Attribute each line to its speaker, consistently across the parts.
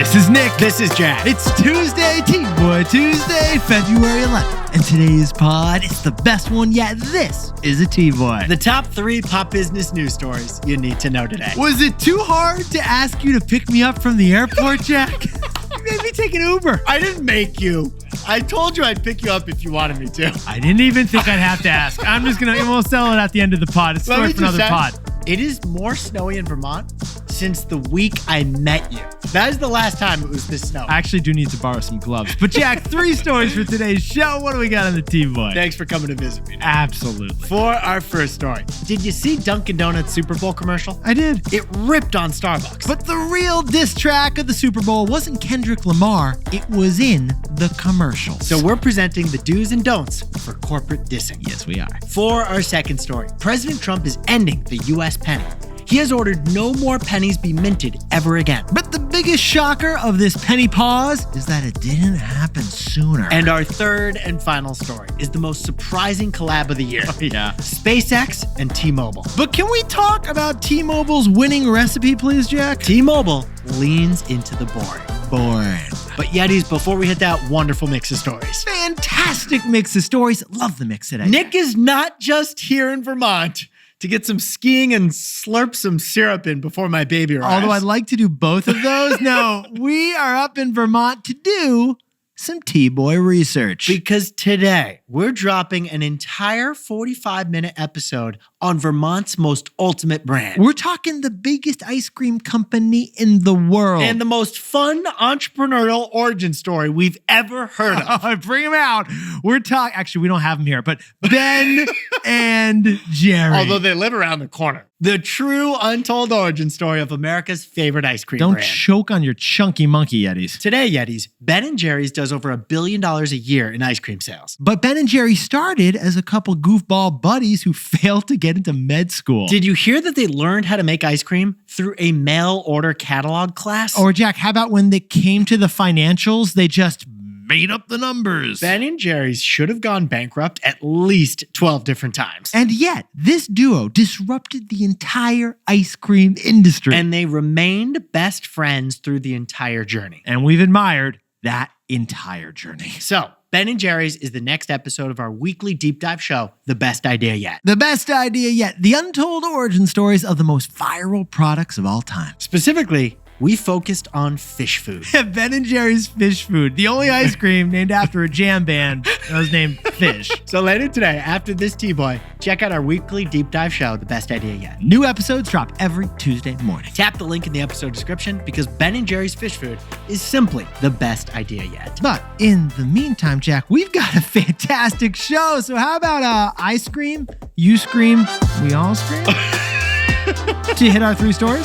Speaker 1: This is Nick.
Speaker 2: This is Jack.
Speaker 1: It's Tuesday, T-Boy Tuesday, February 11th. And today's pod is the best one yet. This is a T-Boy.
Speaker 2: The top 3 pop business news stories you need to know today.
Speaker 1: Was it too hard to ask you to pick me up from the airport, Jack? You made me take an Uber.
Speaker 2: I didn't make you. I told you I'd pick you up if you wanted me to.
Speaker 1: I didn't even think I'd have to ask. We'll sell it at the end of the pod. It's a story for another pod.
Speaker 2: It is more snowy in Vermont since the week I met you. That is the last time it was this snowy.
Speaker 1: I actually do need to borrow some gloves. But Jack, 3 stories for today's show. What do we got on the T-Boy?
Speaker 2: Thanks for coming to visit me.
Speaker 1: Absolutely.
Speaker 2: For our first story, did you see Dunkin' Donuts Super Bowl commercial?
Speaker 1: I did.
Speaker 2: It ripped on Starbucks.
Speaker 1: But the real diss track of the Super Bowl wasn't Kendrick Lamar. It was in the commercial.
Speaker 2: So we're presenting the do's and don'ts for corporate dissing.
Speaker 1: Yes, we are.
Speaker 2: For our second story, President Trump is ending the U.S. penny. He has ordered no more pennies be minted ever again.
Speaker 1: But the biggest shocker of this penny pause is that it didn't happen sooner.
Speaker 2: And our third and final story is the most surprising collab of the year.
Speaker 1: Oh, yeah.
Speaker 2: SpaceX and T-Mobile.
Speaker 1: But can we talk about T-Mobile's winning recipe, please, Jack?
Speaker 2: T-Mobile leans into the boring.
Speaker 1: Boring.
Speaker 2: But Yetis, before we hit that wonderful mix of stories.
Speaker 1: Fantastic mix of stories. Love the mix today.
Speaker 2: Nick is not just here in Vermont to get some skiing and slurp some syrup in before my baby arrives.
Speaker 1: Although I'd like to do both of those. No, we are up in Vermont to do some T-Boy research.
Speaker 2: Because today, we're dropping an entire 45-minute episode on Vermont's most ultimate brand.
Speaker 1: We're talking the biggest ice cream company in the world.
Speaker 2: And the most fun entrepreneurial origin story we've ever heard of.
Speaker 1: Bring him out. We're talking, actually, we don't have him here, but Ben and Jerry.
Speaker 2: Although they live around the corner. The true untold origin story of America's favorite ice cream
Speaker 1: Don't
Speaker 2: brand.
Speaker 1: choke on your chunky monkey, Yetis.
Speaker 2: Today, Yetis, Ben & Jerry's does over $1 billion a year in ice cream sales.
Speaker 1: But Ben and Jerry started as a couple goofball buddies who failed to get into med school.
Speaker 2: Did you hear that they learned how to make ice cream through a mail order catalog class?
Speaker 1: Or Jack, how about when they came to the financials, they just made up the numbers?
Speaker 2: Ben & Jerry's should have gone bankrupt at least 12 different times.
Speaker 1: And yet, this duo disrupted the entire ice cream industry.
Speaker 2: And they remained best friends through the entire journey.
Speaker 1: And we've admired that entire journey.
Speaker 2: So, Ben & Jerry's is the next episode of our weekly deep dive show, The Best Idea Yet.
Speaker 1: The best idea yet. The untold origin stories of the most viral products of all time.
Speaker 2: Specifically, we focused on Phish Food.
Speaker 1: Ben & Jerry's Phish Food, the only ice cream named after a jam band that was named Phish.
Speaker 2: So later today, after this T-Boy, check out our weekly deep dive show, The Best Idea Yet.
Speaker 1: New episodes drop every Tuesday morning.
Speaker 2: Tap the link in the episode description because Ben & Jerry's Phish Food is simply the best idea yet.
Speaker 1: But in the meantime, Jack, we've got a fantastic show. So how about I scream, you scream, we all scream? To hit our 3 stories?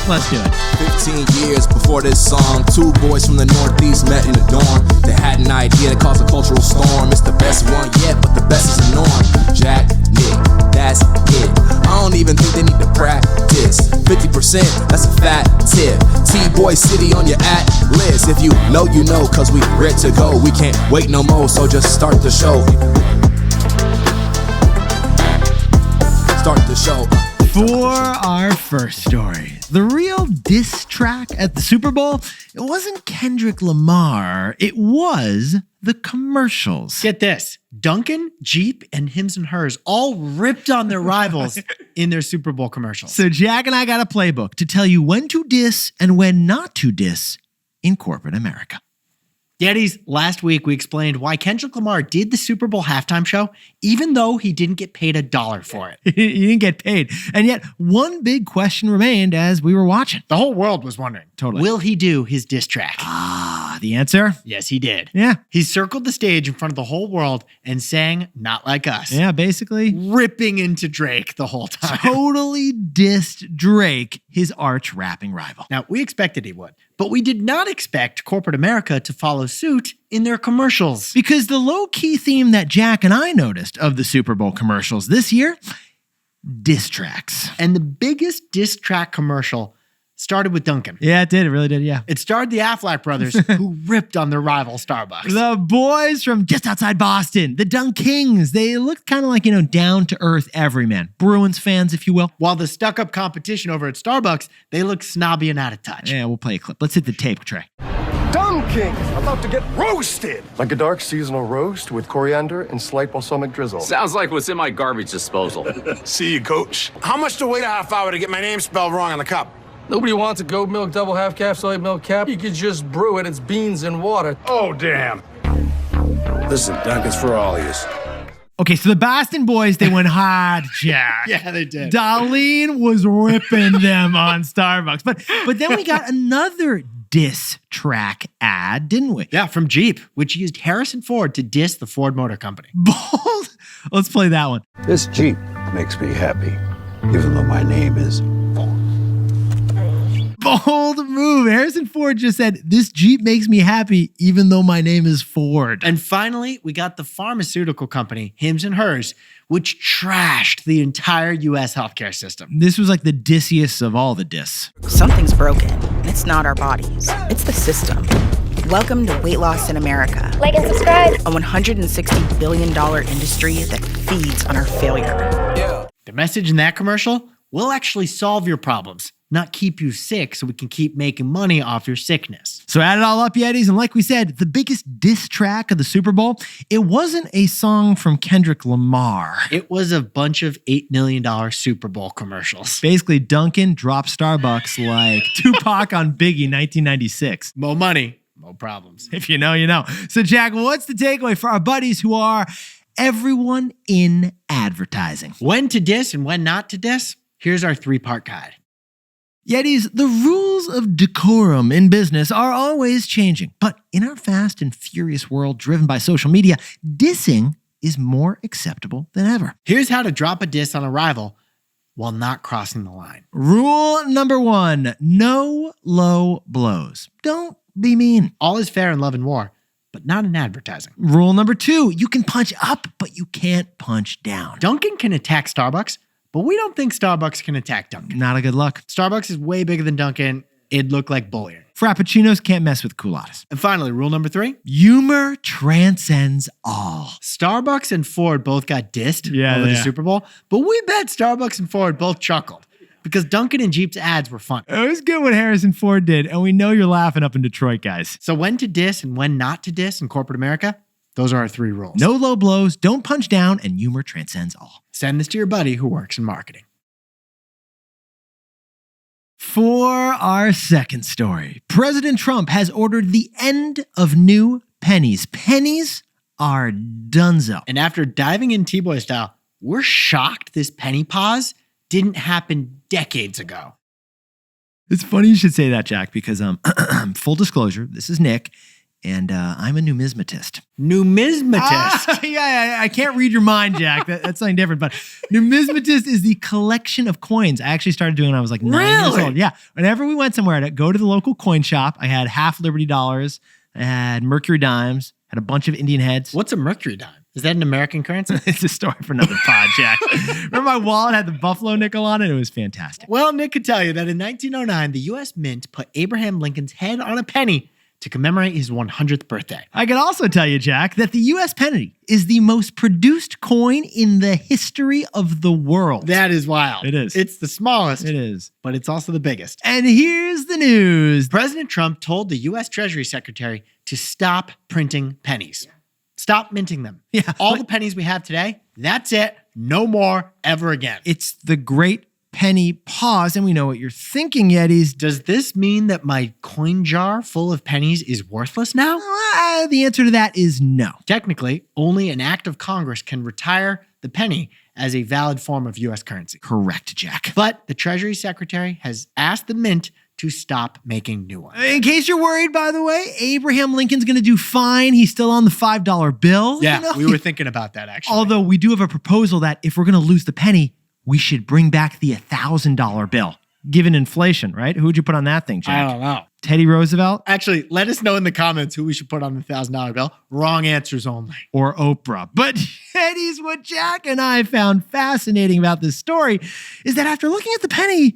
Speaker 1: Let's do it.
Speaker 3: 15 years before this song, 2 boys from the Northeast met in the dorm. They had an idea that caused a cultural storm. It's the best one yet, but the best is the norm. Jack, Nick, that's it. I don't even think they need to practice. 50%, that's a fat tip. T-Boy City on your at list. If you know, you know, cause we ready to go. We can't wait no more, so just start the show. Start the show.
Speaker 1: For our first story, the real diss track at the Super Bowl, it wasn't Kendrick Lamar, it was the commercials.
Speaker 2: Get this, Dunkin, Jeep, and Hims and Hers all ripped on their rivals in their Super Bowl commercials.
Speaker 1: So Jack and I got a playbook to tell you when to diss and when not to diss in corporate America.
Speaker 2: Yetis, last week we explained why Kendrick Lamar did the Super Bowl halftime show, even though he didn't get paid $1 for it.
Speaker 1: He didn't get paid. And yet, one big question remained as we were watching.
Speaker 2: The whole world was wondering,
Speaker 1: Totally.
Speaker 2: will he do his diss track?
Speaker 1: The answer?
Speaker 2: Yes, he did.
Speaker 1: Yeah.
Speaker 2: He circled the stage in front of the whole world and sang Not Like Us.
Speaker 1: Yeah, basically.
Speaker 2: Ripping into Drake the whole time.
Speaker 1: Totally dissed Drake, his arch rapping rival.
Speaker 2: Now, we expected he would, but we did not expect corporate America to follow suit in their commercials.
Speaker 1: Because the low-key theme that Jack and I noticed of the Super Bowl commercials this year, diss tracks.
Speaker 2: And the biggest diss track commercial started with Dunkin.
Speaker 1: Yeah, it did. It really did, yeah.
Speaker 2: It starred the Affleck brothers who ripped on their rival Starbucks.
Speaker 1: The boys from just outside Boston, the Dunkings, they looked kind of like, down-to-earth everyman. Bruins fans, if you will.
Speaker 2: While the stuck-up competition over at Starbucks, they look snobby and out of touch.
Speaker 1: Yeah, we'll play a clip. Let's hit the tape, Trey.
Speaker 4: Dunkin, about to get roasted. Like a dark seasonal roast with coriander and slight balsamic drizzle.
Speaker 5: Sounds like what's in my garbage disposal.
Speaker 6: See you, coach. How much to wait a half hour to get my name spelled wrong on the cup?
Speaker 7: Nobody wants a goat milk double half-calf soy milk cap. You could just brew it. It's beans and water.
Speaker 6: Oh, damn. Listen, Dunkin's for all of you.
Speaker 1: Okay, so the Boston boys, they went hard, Jack.
Speaker 2: Yeah, they did.
Speaker 1: Darlene was ripping them on Starbucks. But then we got another diss track ad, didn't we?
Speaker 2: Yeah, from Jeep, which used Harrison Ford to diss the Ford Motor Company.
Speaker 1: Bold. Let's play that one.
Speaker 8: This Jeep makes me happy, even though my name is Ford.
Speaker 1: Bold move. Harrison Ford just said, this Jeep makes me happy, even though my name is Ford.
Speaker 2: And finally, we got the pharmaceutical company, Hims and Hers, which trashed the entire U.S. healthcare system.
Speaker 1: This was like the dissiest of all the diss.
Speaker 9: Something's broken. It's not our bodies. It's the system. Welcome to Weight Loss in America.
Speaker 10: Like and subscribe.
Speaker 9: A $160 billion industry that feeds on our failure.
Speaker 6: Yeah.
Speaker 2: The message in that commercial, we'll actually solve your problems, not keep you sick so we can keep making money off your sickness.
Speaker 1: So add it all up, Yetis, and like we said, the biggest diss track of the Super Bowl, it wasn't a song from Kendrick Lamar.
Speaker 2: It was a bunch of $8 million Super Bowl commercials.
Speaker 1: Basically, Dunkin dropped Starbucks like Tupac on Biggie 1996.
Speaker 2: More money, more problems.
Speaker 1: If you know, you know. So Jack, what's the takeaway for our buddies who are everyone in advertising?
Speaker 2: When to diss and when not to diss? Here's our 3-part guide.
Speaker 1: Yetis, the rules of decorum in business are always changing. But in our fast and furious world driven by social media, dissing is more acceptable than ever.
Speaker 2: Here's how to drop a diss on a rival while not crossing the line.
Speaker 1: Rule number 1, no low blows. Don't be mean.
Speaker 2: All is fair in love and war, but not in advertising.
Speaker 1: Rule number 2, you can punch up, but you can't punch down.
Speaker 2: Dunkin can attack Starbucks, but we don't think Starbucks can attack Dunkin.
Speaker 1: Not a good look.
Speaker 2: Starbucks is way bigger than Dunkin. It'd look like bullying.
Speaker 1: Frappuccinos can't mess with culottes.
Speaker 2: And finally, rule number 3.
Speaker 1: Humor transcends all.
Speaker 2: Starbucks and Ford both got dissed over the
Speaker 1: yeah.
Speaker 2: Super Bowl, but we bet Starbucks and Ford both chuckled because Dunkin and Jeep's ads were fun.
Speaker 1: It was good what Harrison Ford did, and we know you're laughing up in Detroit, guys.
Speaker 2: So when to diss and when not to diss in corporate America, those are our 3 rules.
Speaker 1: No low blows, don't punch down, and humor transcends all.
Speaker 2: Send this to your buddy who works in marketing.
Speaker 1: For our second story, President Trump has ordered the end of new pennies. Pennies are donezo.
Speaker 2: And after diving in T-Boy style, we're shocked this penny pause didn't happen decades ago.
Speaker 1: It's funny you should say that, Jack, because full disclosure, this is Nick, and I'm a numismatist.
Speaker 2: Numismatist?
Speaker 1: Yeah, I can't read your mind, Jack. That's something different. But numismatist is the collection of coins. I actually started doing it when I was like 9 years
Speaker 2: Really?
Speaker 1: old. Yeah. Whenever we went somewhere, I'd go to the local coin shop. I had half Liberty dollars. I had Mercury dimes. Had a bunch of Indian heads.
Speaker 2: What's a Mercury dime? Is that an American currency?
Speaker 1: It's a story for another pod, Jack. Remember my wallet had the buffalo nickel on it? It was fantastic.
Speaker 2: Well, Nick could tell you that in 1909, the U.S. Mint put Abraham Lincoln's head on a penny to commemorate his 100th birthday.
Speaker 1: I can also tell you, Jack, that the U.S. penny is the most produced coin in the history of the world.
Speaker 2: That is wild.
Speaker 1: It is.
Speaker 2: It's the smallest,
Speaker 1: It is.
Speaker 2: but it's also the biggest.
Speaker 1: And here's the news.
Speaker 2: President Trump told the U.S. Treasury Secretary to stop printing pennies. Stop minting them.
Speaker 1: Yeah.
Speaker 2: All the pennies we have today, that's it. No more ever again.
Speaker 1: It's the great penny pause, and we know what you're thinking, Yetis.
Speaker 2: Does this mean that my coin jar full of pennies is worthless now?
Speaker 1: The answer to that is no.
Speaker 2: Technically, only an act of Congress can retire the penny as a valid form of U.S. currency.
Speaker 1: Correct, Jack.
Speaker 2: But the Treasury Secretary has asked the Mint to stop making new ones.
Speaker 1: In case you're worried, by the way, Abraham Lincoln's going to do fine. He's still on the $5 bill.
Speaker 2: Yeah,
Speaker 1: you know?
Speaker 2: we were thinking about that, actually.
Speaker 1: Although we do have a proposal that if we're going to lose the penny, we should bring back the $1,000 bill, given inflation, right? Who would you put on that thing, Jack?
Speaker 2: I don't know.
Speaker 1: Teddy Roosevelt?
Speaker 2: Actually, let us know in the comments who we should put on the $1,000 bill. Wrong answers only.
Speaker 1: Or Oprah. But Teddy's what Jack and I found fascinating about this story is that after looking at the penny,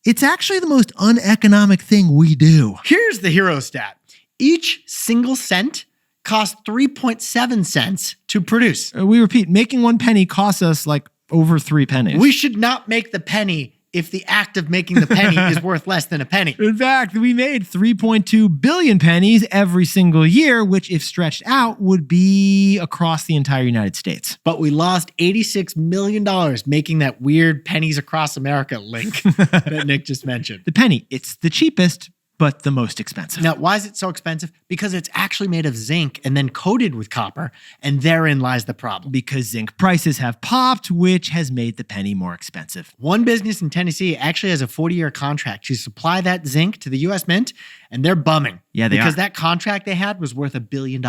Speaker 1: it's actually the most uneconomic thing we do.
Speaker 2: Here's the hero stat. Each single cent costs 3.7 cents to produce.
Speaker 1: We repeat, making one penny costs us like over 3 pennies.
Speaker 2: We should not make the penny if the act of making the penny is worth less than a penny.
Speaker 1: In fact, we made 3.2 billion pennies every single year, which if stretched out would be across the entire United States.
Speaker 2: But we lost $86 million making that weird pennies across America link that Nick just mentioned.
Speaker 1: The penny, it's the cheapest, but the most expensive.
Speaker 2: Now, why is it so expensive? Because it's actually made of zinc and then coated with copper, and therein lies the problem.
Speaker 1: Because zinc prices have popped, which has made the penny more expensive.
Speaker 2: One business in Tennessee actually has a 40-year contract to supply that zinc to the U.S. Mint, and they're bumming.
Speaker 1: Yeah,
Speaker 2: because
Speaker 1: are.
Speaker 2: that contract they had was worth $1 billion.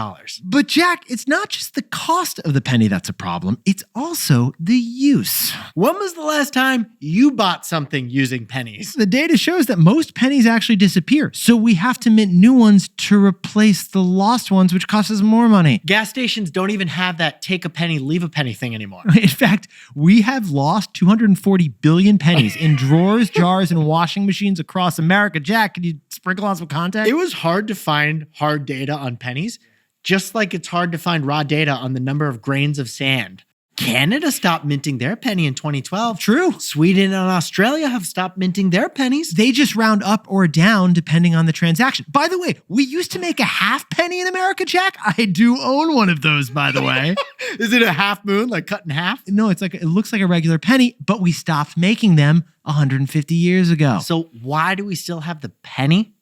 Speaker 1: But Jack, it's not just the cost of the penny that's a problem. It's also the use.
Speaker 2: When was the last time you bought something using pennies?
Speaker 1: The data shows that most pennies actually disappear, so we have to mint new ones to replace the lost ones, which costs us more money.
Speaker 2: Gas stations don't even have that take a penny, leave a penny thing anymore.
Speaker 1: In fact, we have lost 240 billion pennies in drawers, jars, and washing machines across America. Jack, can you sprinkle on some context?
Speaker 2: It was hard to find hard data on pennies, just like it's hard to find raw data on the number of grains of sand. Canada stopped minting their penny in 2012.
Speaker 1: True.
Speaker 2: Sweden and Australia have stopped minting their pennies.
Speaker 1: They just round up or down depending on the transaction. By the way, we used to make a half penny in America, Jack. I do own one of those, by the way.
Speaker 2: Is it a half moon, like cut in half?
Speaker 1: No, it looks like a regular penny, but we stopped making them 150 years ago.
Speaker 2: So why do we still have the penny?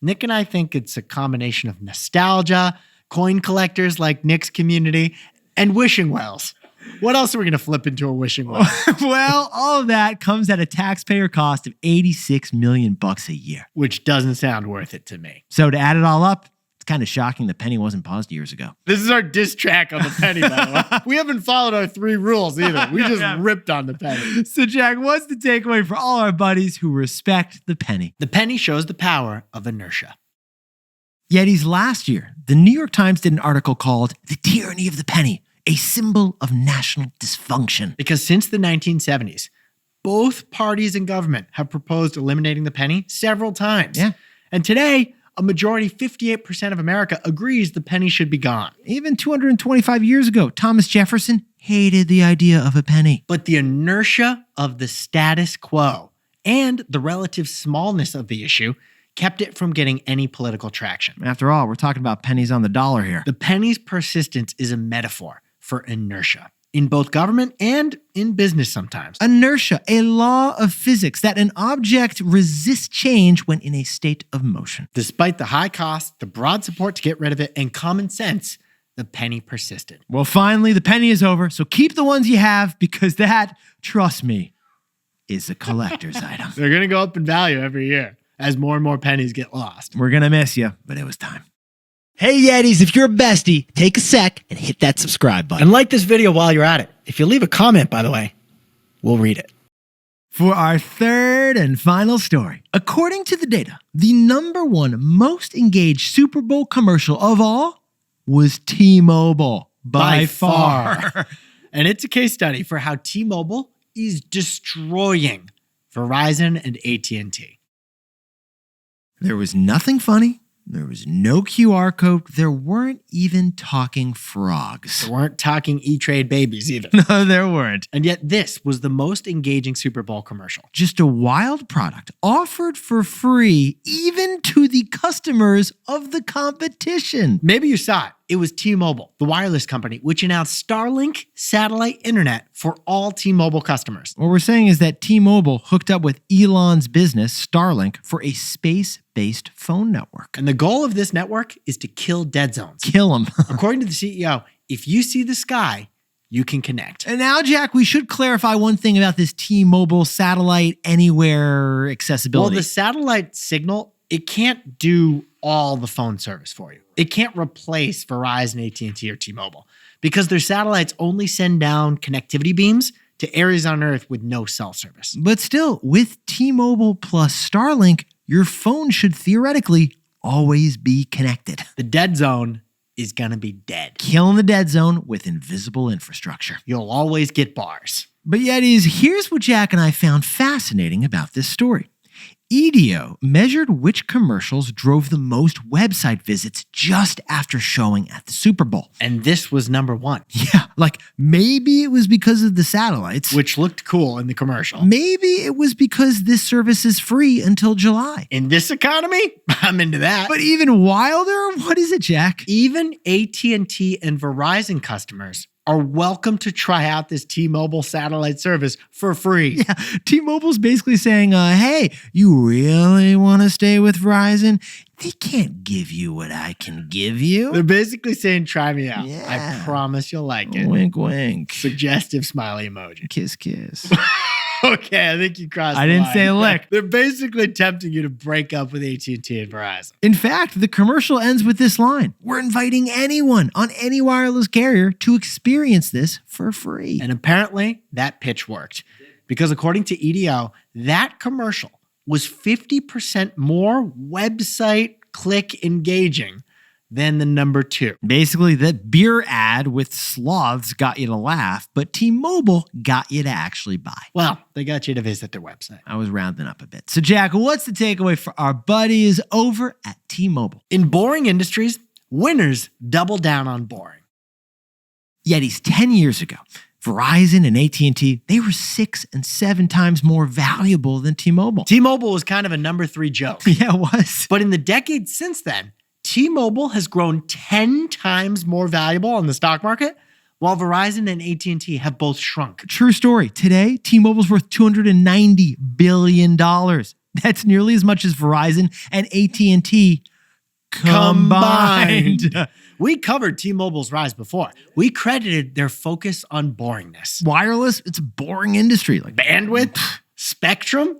Speaker 2: Nick and I think it's a combination of nostalgia, coin collectors like Nick's community, and wishing wells. What else are we going to flip into a wishing well?
Speaker 1: Well, all of that comes at a taxpayer cost of $86 million a year.
Speaker 2: Which doesn't sound worth it to me.
Speaker 1: So to add it all up, it's kind of shocking the penny wasn't paused years ago.
Speaker 2: This is our diss track on the penny, by the way. We haven't followed our 3 rules either. We just ripped on the penny.
Speaker 1: So Jack, what's the takeaway for all our buddies who respect the penny?
Speaker 2: The penny shows the power of inertia.
Speaker 1: Yetis, last year, the New York Times did an article called "The Tyranny of the Penny, a Symbol of National Dysfunction."
Speaker 2: Because since the 1970s, both parties in government have proposed eliminating the penny several times.
Speaker 1: Yeah.
Speaker 2: And today, a majority, 58% of America, agrees the penny should be gone.
Speaker 1: Even 225 years ago, Thomas Jefferson hated the idea of a penny.
Speaker 2: But the inertia of the status quo and the relative smallness of the issue kept it from getting any political traction.
Speaker 1: After all, we're talking about pennies on the dollar here.
Speaker 2: The penny's persistence is a metaphor for inertia in both government and in business sometimes.
Speaker 1: Inertia, a law of physics that an object resists change when in a state of motion.
Speaker 2: Despite the high cost, the broad support to get rid of it, and common sense, the penny persisted.
Speaker 1: Well, finally, the penny is over, so keep the ones you have because that, trust me, is a collector's item.
Speaker 2: They're going to go up in value every year as more and more pennies get lost.
Speaker 1: We're going to miss you, but it was time.
Speaker 10: Hey Yetis, if you're a bestie, take a sec and hit that subscribe button.
Speaker 2: And like this video while you're at it. If you leave a comment, by the way, we'll read it.
Speaker 1: For our third and final story, according to the data, the #1 most engaged Super Bowl commercial of all was T-Mobile by far.
Speaker 2: And it's a case study for how T-Mobile is destroying Verizon and AT&T.
Speaker 1: There was nothing funny. There was no QR code. There weren't even talking frogs.
Speaker 2: There weren't talking E-Trade babies either.
Speaker 1: No, there weren't.
Speaker 2: And yet this was the most engaging Super Bowl commercial.
Speaker 1: Just a wild product offered for free even to the customers of the competition.
Speaker 2: Maybe you saw it. It was T-Mobile, the wireless company, which announced Starlink satellite internet for all T-Mobile customers.
Speaker 1: What we're saying is that T-Mobile hooked up with Elon's business, Starlink, for a space-based phone network.
Speaker 2: And the goal of this network is to kill dead zones.
Speaker 1: Kill them.
Speaker 2: According to the CEO, if you see the sky, you can connect.
Speaker 1: And now, Jack, we should clarify one thing about this T-Mobile satellite anywhere accessibility.
Speaker 2: Well, the satellite signal, it can't do all the phone service for you. It can't replace Verizon, AT&T, or T-Mobile because their satellites only send down connectivity beams to areas on Earth with no cell service.
Speaker 1: But still, with T-Mobile plus Starlink, your phone should theoretically always be connected.
Speaker 2: The dead zone is gonna be dead.
Speaker 1: Killing the dead zone with invisible infrastructure.
Speaker 2: You'll always get bars.
Speaker 1: But Yetis, here's what Jack and I found fascinating about this story. EDO measured which commercials drove the most website visits just after showing at the Super Bowl.
Speaker 2: And this was number one.
Speaker 1: Yeah, like maybe it was because of the satellites.
Speaker 2: Which looked cool in the commercial.
Speaker 1: Maybe it was because this service is free until July.
Speaker 2: In this economy, I'm into that.
Speaker 1: But even wilder, what is it, Jack?
Speaker 2: Even AT&T and Verizon customers are welcome to try out this T-Mobile satellite service for free.
Speaker 1: Yeah, T-Mobile's basically saying, hey, you really want to stay with Verizon? They can't give you what I can give you.
Speaker 2: They're basically saying, try me out.
Speaker 1: Yeah.
Speaker 2: I promise you'll like it.
Speaker 1: Wink, wink.
Speaker 2: Suggestive smiley emoji.
Speaker 1: Kiss, kiss.
Speaker 2: Okay, I think you crossed the line.
Speaker 1: I didn't say lick.
Speaker 2: They're basically tempting you to break up with AT&T and Verizon.
Speaker 1: In fact, the commercial ends with this line. We're inviting anyone on any wireless carrier to experience this for free.
Speaker 2: And apparently, that pitch worked. Because according to EDO, that commercial was 50% more website click engaging than the number two.
Speaker 1: Basically, that beer ad with sloths got you to laugh, but T-Mobile got you to actually buy.
Speaker 2: Well, they got you to visit their website.
Speaker 1: I was rounding up a bit. So, Jack, what's the takeaway for our buddies over at T-Mobile?
Speaker 2: In boring industries, winners double down on boring.
Speaker 1: Yetis, 10 years ago, Verizon and AT&T, they were 6 and 7 times more valuable than T-Mobile.
Speaker 2: T-Mobile was kind of a number 3 joke.
Speaker 1: Yeah, it was.
Speaker 2: But in the decades since then, T-Mobile has grown 10 times more valuable on the stock market, while Verizon and AT&T have both shrunk.
Speaker 1: True story. Today, T-Mobile's worth $290 billion. That's nearly as much as Verizon and AT&T combined.
Speaker 2: We covered T-Mobile's rise before. We credited their focus on boringness.
Speaker 1: Wireless, it's a boring industry. Like
Speaker 2: bandwidth, spectrum.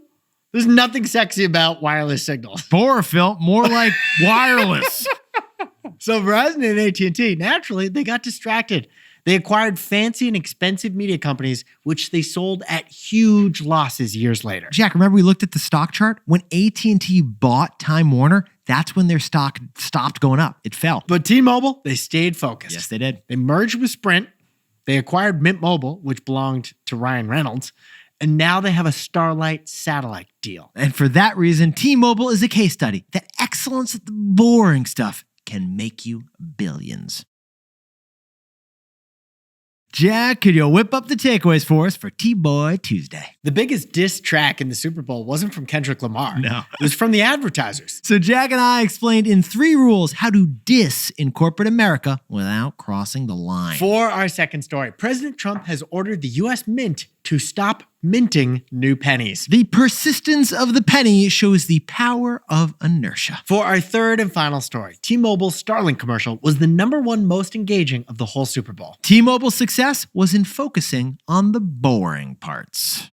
Speaker 2: There's nothing sexy about wireless signals.
Speaker 1: Phil, more like wireless.
Speaker 2: So Verizon and AT&T, naturally, they got distracted. They acquired fancy and expensive media companies, which they sold at huge losses years later.
Speaker 1: Jack, remember we looked at the stock chart? When AT&T bought Time Warner, that's when their stock stopped going up. It fell.
Speaker 2: But T-Mobile, they stayed focused.
Speaker 1: Yes, they did.
Speaker 2: They merged with Sprint. They acquired Mint Mobile, which belonged to Ryan Reynolds. And now they have a Starlight satellite deal.
Speaker 1: And for that reason, T-Mobile is a case study that excellence at the boring stuff can make you billions. Jack, could you whip up the takeaways for us for T-Boy Tuesday?
Speaker 2: The biggest diss track in the Super Bowl wasn't from Kendrick Lamar.
Speaker 1: No.
Speaker 2: It was from the advertisers.
Speaker 1: So Jack and I explained in 3 rules how to diss in corporate America without crossing the line.
Speaker 2: For our second story, President Trump has ordered the U.S. Mint to stop minting new pennies.
Speaker 1: The persistence of the penny shows the power of inertia.
Speaker 2: For our third and final story, T-Mobile's Starlink commercial was the #1 most engaging of the whole Super Bowl.
Speaker 1: T-Mobile's success was in focusing on the boring parts.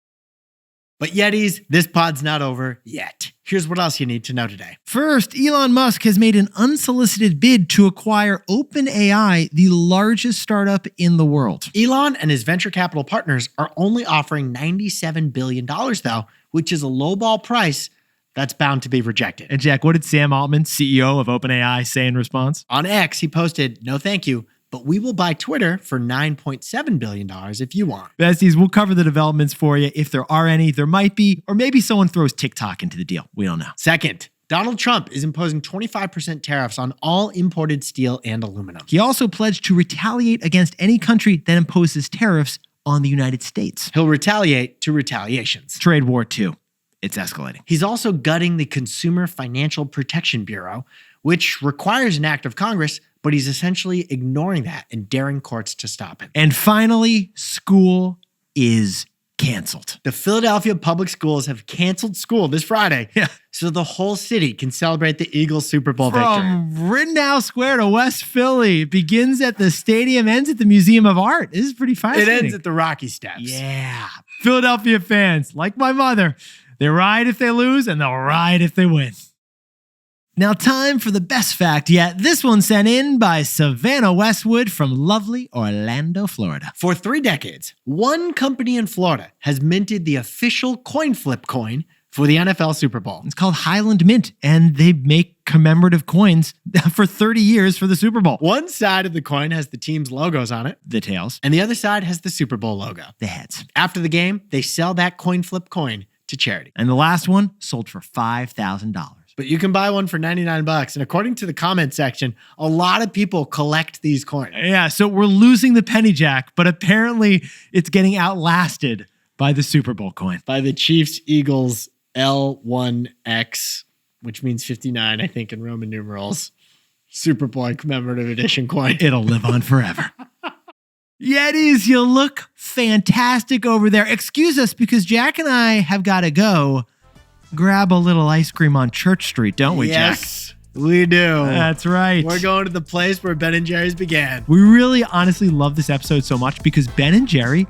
Speaker 2: But Yetis, this pod's not over yet. Here's what else you need to know today.
Speaker 1: First, Elon Musk has made an unsolicited bid to acquire OpenAI, the largest startup in the world.
Speaker 2: Elon and his venture capital partners are only offering $97 billion, though, which is a lowball price that's bound to be rejected.
Speaker 1: And Jack, what did Sam Altman, CEO of OpenAI, say in response?
Speaker 2: On X, he posted, "No thank you, but we will buy Twitter for $9.7 billion if you want."
Speaker 1: Besties, we'll cover the developments for you. If there are any, there might be, or maybe someone throws TikTok into the deal. We don't know.
Speaker 2: Second, Donald Trump is imposing 25% tariffs on all imported steel and aluminum.
Speaker 1: He also pledged to retaliate against any country that imposes tariffs on the United States.
Speaker 2: He'll retaliate to retaliations.
Speaker 1: Trade war too. It's escalating.
Speaker 2: He's also gutting the Consumer Financial Protection Bureau, which requires an act of Congress, but he's essentially ignoring that and daring courts to stop it.
Speaker 1: And finally, school is canceled.
Speaker 2: The Philadelphia public schools have canceled school this Friday, so the whole city can celebrate the Eagles Super Bowl victory.
Speaker 1: From Rittenhouse Square to West Philly, it begins at the stadium, ends at the Museum of Art. This is pretty fascinating.
Speaker 2: It ends at the Rocky Steps.
Speaker 1: Yeah. Philadelphia fans, like my mother, they ride if they lose and they'll ride if they win. Now, time for the best fact yet. This one sent in by Savannah Westwood from lovely Orlando, Florida.
Speaker 2: For 3 decades, one company in Florida has minted the official coin flip coin for the NFL Super Bowl.
Speaker 1: It's called Highland Mint, and they make commemorative coins for 30 years for the Super Bowl.
Speaker 2: One side of the coin has the team's logos on it,
Speaker 1: the tails,
Speaker 2: and the other side has the Super Bowl logo,
Speaker 1: the heads.
Speaker 2: After the game, they sell that coin flip coin to charity.
Speaker 1: And the last one sold for $5,000.
Speaker 2: But you can buy one for $99. And according to the comment section, a lot of people collect these coins.
Speaker 1: Yeah, so we're losing the penny jack, but apparently it's getting outlasted by the Super Bowl coin.
Speaker 2: By the Chiefs Eagles L1X, which means 59, I think, in Roman numerals. Superboy commemorative edition coin.
Speaker 1: It'll live on forever. Yetis, you look fantastic over there. Excuse us because Jack and I have got to go grab a little ice cream on Church Street, don't we, Jack?
Speaker 2: Yes, we do.
Speaker 1: That's right.
Speaker 2: We're going to the place where Ben and Jerry's began.
Speaker 1: We really honestly love this episode so much because Ben and Jerry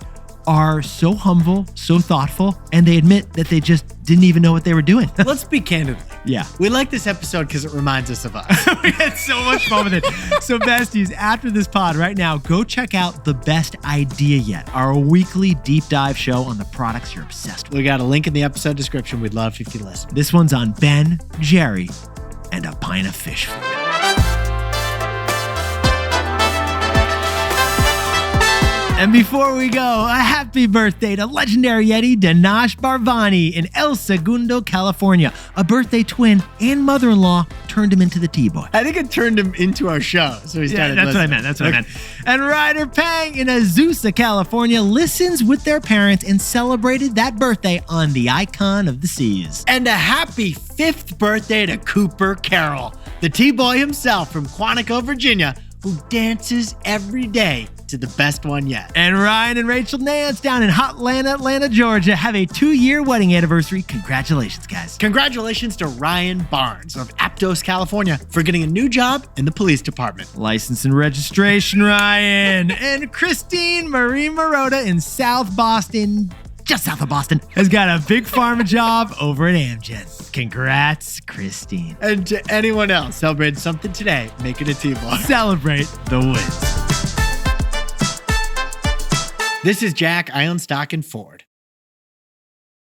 Speaker 1: are so humble, so thoughtful, and they admit that they just didn't even know what they were doing.
Speaker 2: Let's be candid.
Speaker 1: Yeah.
Speaker 2: We like this episode because it reminds us of us.
Speaker 1: We had so much fun with it. So besties, after this pod right now, go check out The Best Idea Yet, our weekly deep dive show on the products you're obsessed with.
Speaker 2: We got a link in the episode description. We'd love if you listen.
Speaker 1: This one's on Ben, Jerry, and a pint of Phish Food. And before we go, a happy birthday to legendary Yeti Dinesh Barvani in El Segundo, California. A birthday twin and mother-in-law turned him into the T-Boy.
Speaker 2: I think it turned him into our show. So he started
Speaker 1: that's what I meant. That's what I meant. And Ryder Pang in Azusa, California listens with their parents and celebrated that birthday on the icon of the seas.
Speaker 2: And a happy 5th birthday to Cooper Carroll, the T-Boy himself from Quantico, Virginia, who dances every day to the best one yet.
Speaker 1: And Ryan and Rachel Nance down in Hotlanta, Atlanta, Georgia have a 2-year wedding anniversary. Congratulations, guys.
Speaker 2: Congratulations to Ryan Barnes of Aptos, California for getting a new job in the police department.
Speaker 1: License and registration, Ryan. And Christine Marie Marotta in South Boston, just south of Boston, has got a big pharma job over at Amgen. Congrats, Christine.
Speaker 2: And to anyone else celebrating something today, make it a T-Boy.
Speaker 1: Celebrate the wins.
Speaker 2: This is Jack. I own stock in Ford.